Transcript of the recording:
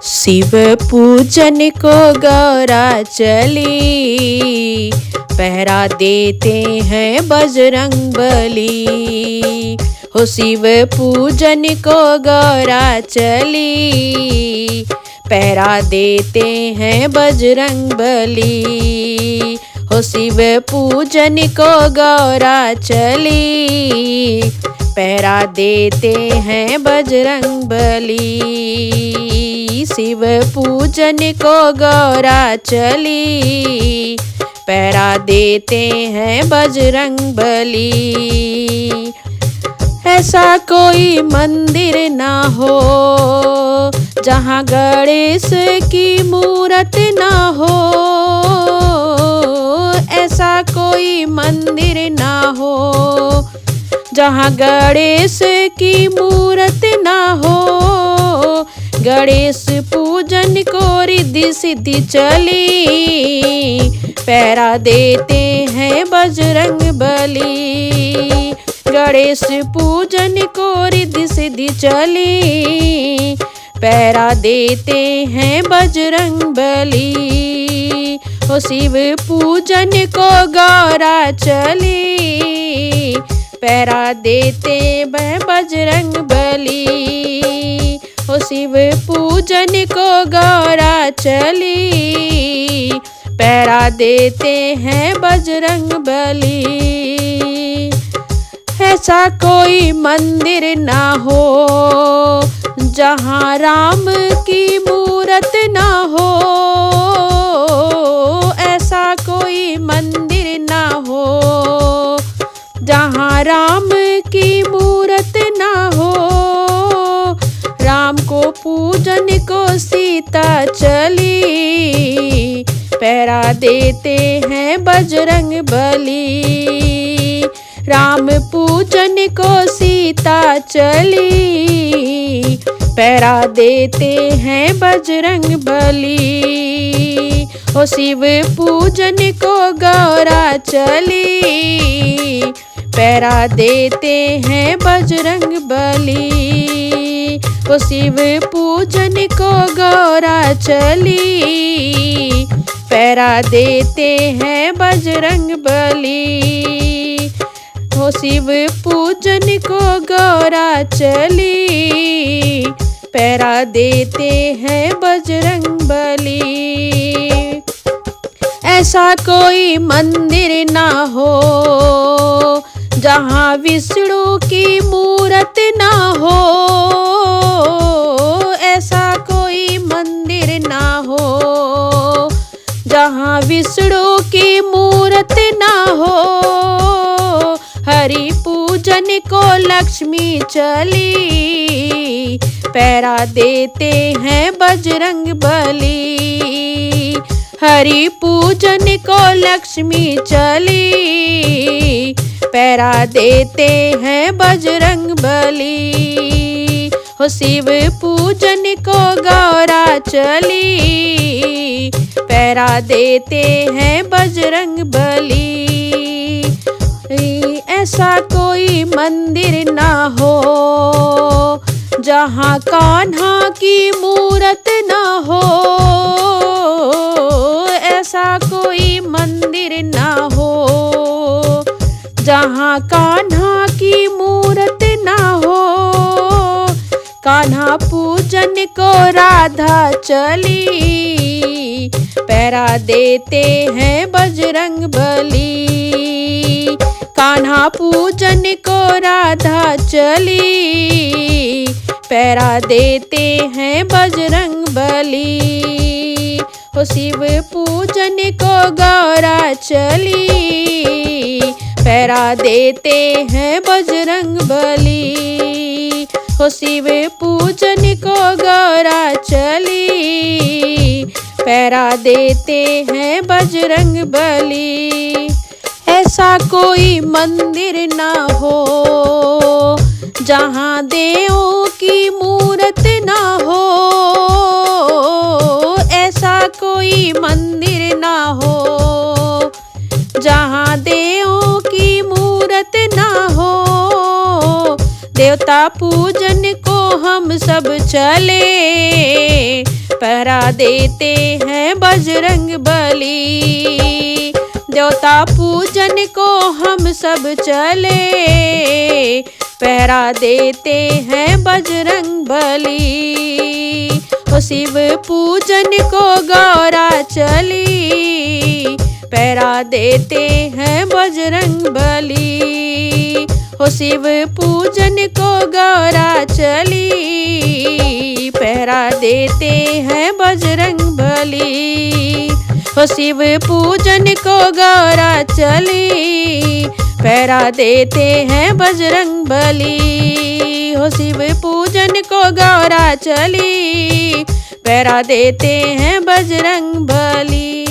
शिव पूजन को गौरा चली, पहरा देते हैं बजरंग बली। हो शिव पूजन को गौरा चली, पहरा देते हैं बजरंग बली। हो शिव पूजन को गौरा चली, पहरा देते हैं बजरंग बली। शिव पूजन को गौरा चली, पहरा देते हैं बजरंग बली। ऐसा कोई मंदिर ना हो जहाँ गणेश की मूरत ना हो। ऐसा कोई मंदिर ना हो जहाँ गणेश की मूरत ना हो। गणेश पूजन को रिद्धि सिद्धि चली, पहरा देते हैं बजरंग बली। गणेश पूजन को रिद्धि सिद्धि चली, पहरा देते हैं बजरंग बली। हो शिव पूजन को गौरा चली, पहरा देते हैं बजरंग बली। हो शिव पूजन को गौरा चली, पहरा देते हैं बजरंग बली। ऐसा कोई मंदिर ना हो जहाँ राम की मूरत ना हो। ऐसा कोई मंदिर ना हो जहाँ राम की मूरत ना हो। राम को पूजन को सीता चली, पहरा देते हैं बजरंग बली। राम पूजन को सीता चली, पहरा देते हैं बजरंग बली। हो शिव पूजन को गौरा चली, पहरा देते हैं बजरंग बली। हो शिव पूजन को गौरा चली, पहरा देते हैं बजरंग बली। हो शिव पूजन को गौरा चली, पहरा देते हैं बजरंग बली। ऐसा कोई मंदिर ना हो जहाँ विष्णु की मूरत ना हो। ऐसा कोई मंदिर ना हो जहाँ विष्णु की मूरत ना हो। हरि पूजन को लक्ष्मी चली, पहरा देते हैं बजरंग बली। हरि पूजन को लक्ष्मी चली, पहरा देते हैं बजरंग बली। हो शिव पूजन को गौरा चली, पहरा देते हैं बजरंग बली। ऐसा कोई मंदिर ना हो जहाँ कान्हा की मूरत ना हो। ऐसा कोई मंदिर ना हो जहाँ कान्हा की मूरत ना हो। कान्हा पूजन को राधा चली, पहरा देते हैं बजरंग बली। कान्हा पूजन को राधा चली, पहरा देते हैं बजरंग बली। हो शिव पूजन को गौरा चली, पहरा देते हैं बजरंग बली। हो शिव पूजन को गौरा चली, पहरा देते हैं बजरंग बली। ऐसा कोई मंदिर ना हो जहाँ देवों की मूरत ना हो। ऐसा कोई मंदिर ना हो जहाँ देवों की मूरत ना हो। देवता पूजन को हम सब चले, पहरा देते हैं बजरंग बली। देवता पूजन को हम सब चले, पहरा देते हैं बजरंग बली। ओ शिव पूजन को गौरा चली, पहरा देते हैं बजरंग बली। ओ शिव पूजन को गौरा चली, पहरा देते हैं बजरंग बली। ओ शिव पूजन को गौरा चली, पहरा देते हैं बजरंग बली। हो शिव पूजन को गौरा चली, पहरा देते हैं बजरंग बली।